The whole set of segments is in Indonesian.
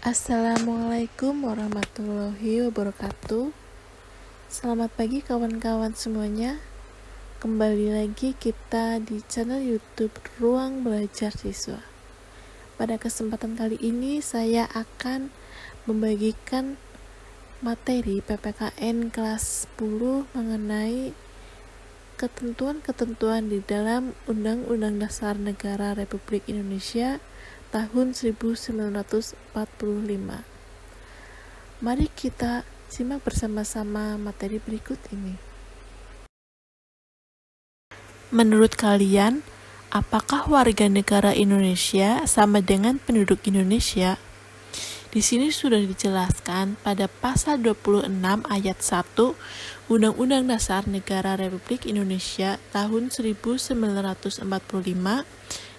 Assalamualaikum warahmatullahi wabarakatuh. Selamat pagi kawan-kawan semuanya. Kembali lagi kita di channel YouTube Ruang Belajar Siswa. Pada kesempatan kali ini saya akan membagikan materi PPKN kelas 10 mengenai ketentuan-ketentuan di dalam Undang-Undang Dasar Negara Republik Indonesia tahun 1945. Mari kita simak bersama-sama materi berikut ini. Menurut kalian, apakah warga negara Indonesia sama dengan penduduk Indonesia? Di sini sudah dijelaskan pada pasal 26 ayat 1 Undang-Undang Dasar Negara Republik Indonesia tahun 1945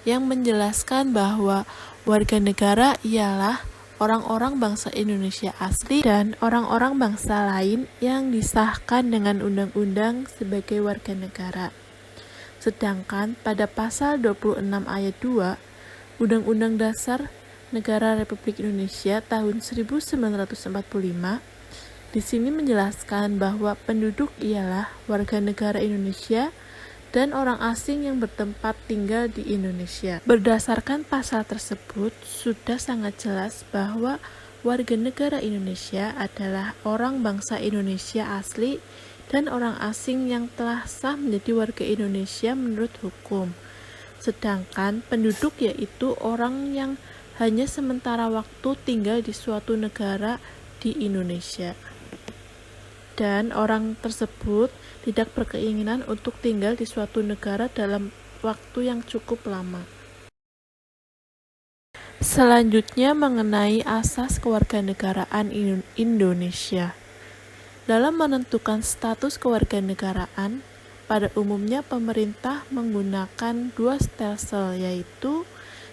yang menjelaskan bahwa warga negara ialah orang-orang bangsa Indonesia asli dan orang-orang bangsa lain yang disahkan dengan undang-undang sebagai warga negara. Sedangkan pada pasal 26 ayat 2 Undang-Undang Dasar Negara Republik Indonesia tahun 1945 di sini menjelaskan bahwa penduduk ialah warga negara Indonesia dan orang asing yang bertempat tinggal di Indonesia. Berdasarkan pasal tersebut, sudah sangat jelas bahwa warga negara Indonesia adalah orang bangsa Indonesia asli dan orang asing yang telah sah menjadi warga Indonesia menurut hukum. Sedangkan penduduk yaitu orang yang hanya sementara waktu tinggal di suatu negara di Indonesia. Dan orang tersebut tidak berkeinginan untuk tinggal di suatu negara dalam waktu yang cukup lama. Selanjutnya mengenai asas kewarganegaraan Indonesia. Dalam menentukan status kewarganegaraan, pada umumnya pemerintah menggunakan dua stelsel, yaitu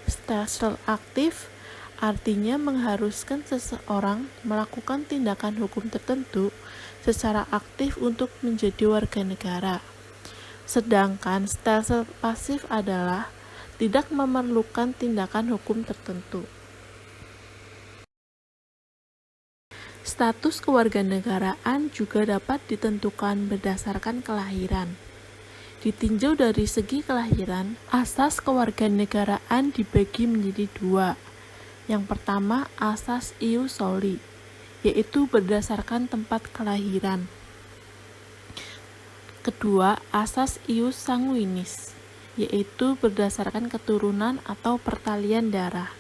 stelsel aktif, artinya mengharuskan seseorang melakukan tindakan hukum tertentu secara aktif untuk menjadi warga negara. Sedangkan stelsel pasif adalah tidak memerlukan tindakan hukum tertentu. Status kewarganegaraan juga dapat ditentukan berdasarkan kelahiran. Ditinjau dari segi kelahiran, asas kewarganegaraan dibagi menjadi dua. Yang pertama, asas ius soli, yaitu berdasarkan tempat kelahiran. Kedua, asas ius sanguinis, yaitu berdasarkan keturunan atau pertalian darah.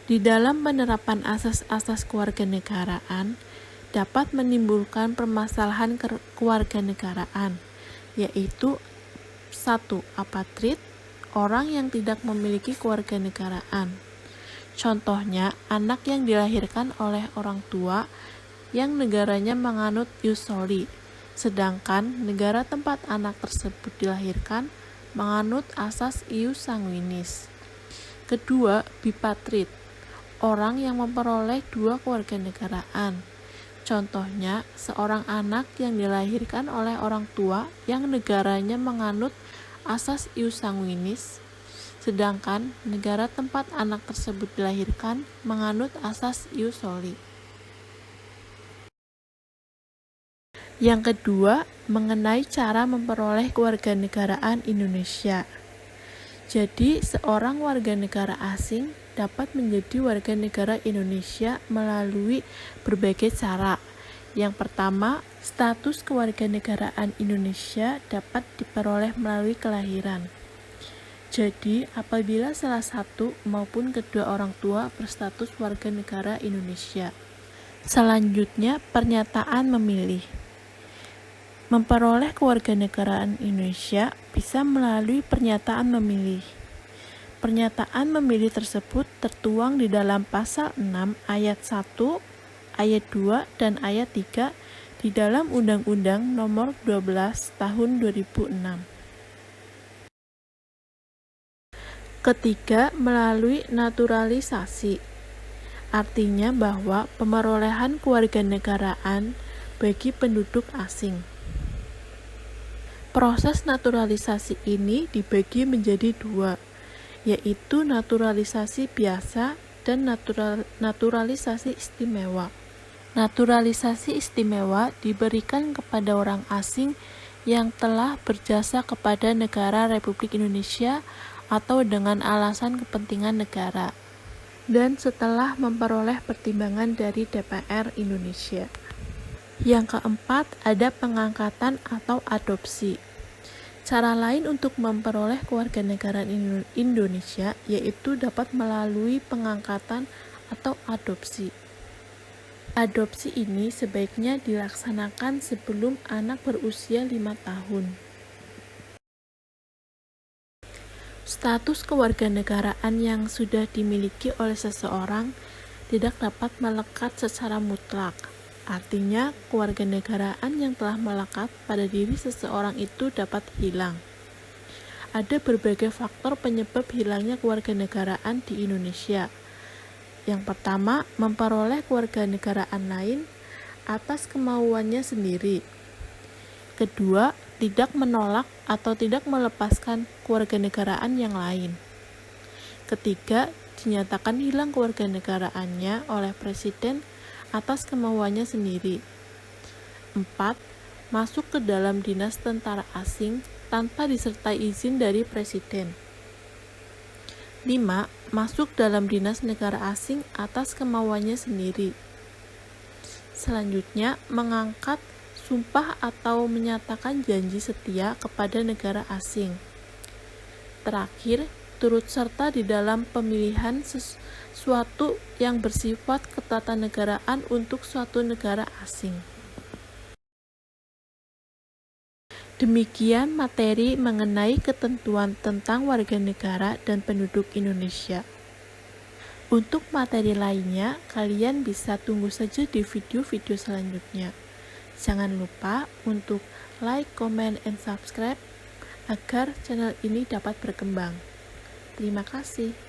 Di dalam penerapan asas-asas kewarganegaraan dapat menimbulkan permasalahan kewarganegaraan, yaitu 1. Apatrid, orang yang tidak memiliki kewarganegaraan. Contohnya, anak yang dilahirkan oleh orang tua yang negaranya menganut ius soli, sedangkan negara tempat anak tersebut dilahirkan menganut asas ius sanguinis. Kedua, bipatrid, orang yang memperoleh dua kewarganegaraan. Contohnya, seorang anak yang dilahirkan oleh orang tua yang negaranya menganut asas ius sanguinis, sedangkan negara tempat anak tersebut dilahirkan menganut asas ius soli. Yang kedua, mengenai cara memperoleh kewarganegaraan Indonesia. Jadi, seorang warga negara asing dapat menjadi warga negara Indonesia melalui berbagai cara. Yang pertama, status kewarganegaraan Indonesia dapat diperoleh melalui kelahiran. Jadi, apabila salah satu maupun kedua orang tua berstatus warga negara Indonesia. Selanjutnya, pernyataan memilih. Memperoleh kewarganegaraan Indonesia bisa melalui pernyataan memilih. Pernyataan memilih tersebut tertuang di dalam pasal 6 ayat 1, ayat 2, dan ayat 3 di dalam Undang-Undang Nomor 12 Tahun 2006. Ketiga, melalui naturalisasi. Artinya bahwa pemerolehan kewarganegaraan bagi penduduk asing. Proses naturalisasi ini dibagi menjadi dua, yaitu naturalisasi biasa dan naturalisasi istimewa. Naturalisasi istimewa diberikan kepada orang asing yang telah berjasa kepada negara Republik Indonesia atau dengan alasan kepentingan negara, dan setelah memperoleh pertimbangan dari DPR Indonesia. Yang keempat, ada pengangkatan atau adopsi. Cara lain untuk memperoleh kewarganegaraan Indonesia yaitu dapat melalui pengangkatan atau adopsi. Adopsi ini sebaiknya dilaksanakan sebelum anak berusia 5 tahun. Status kewarganegaraan yang sudah dimiliki oleh seseorang tidak dapat melekat secara mutlak. Artinya, kewarganegaraan yang telah melekat pada diri seseorang itu dapat hilang. Ada berbagai faktor penyebab hilangnya kewarganegaraan di Indonesia. Yang pertama, memperoleh kewarganegaraan lain atas kemauannya sendiri. Kedua, tidak menolak atau tidak melepaskan kewarganegaraan yang lain. Ketiga, dinyatakan hilang kewarganegaraannya oleh presiden atas kemauannya sendiri. 4. Masuk ke dalam dinas tentara asing tanpa disertai izin dari presiden. 5. Masuk dalam dinas negara asing atas kemauannya sendiri. Selanjutnya, mengangkat sumpah atau menyatakan janji setia kepada negara asing. Terakhir, turut serta di dalam pemilihan sesuatu yang bersifat ketatanegaraan untuk suatu negara asing. Demikian materi mengenai ketentuan tentang warga negara dan penduduk Indonesia. Untuk materi lainnya, kalian bisa tunggu saja di video-video selanjutnya. Jangan lupa untuk like, comment, and subscribe agar channel ini dapat berkembang. Terima kasih.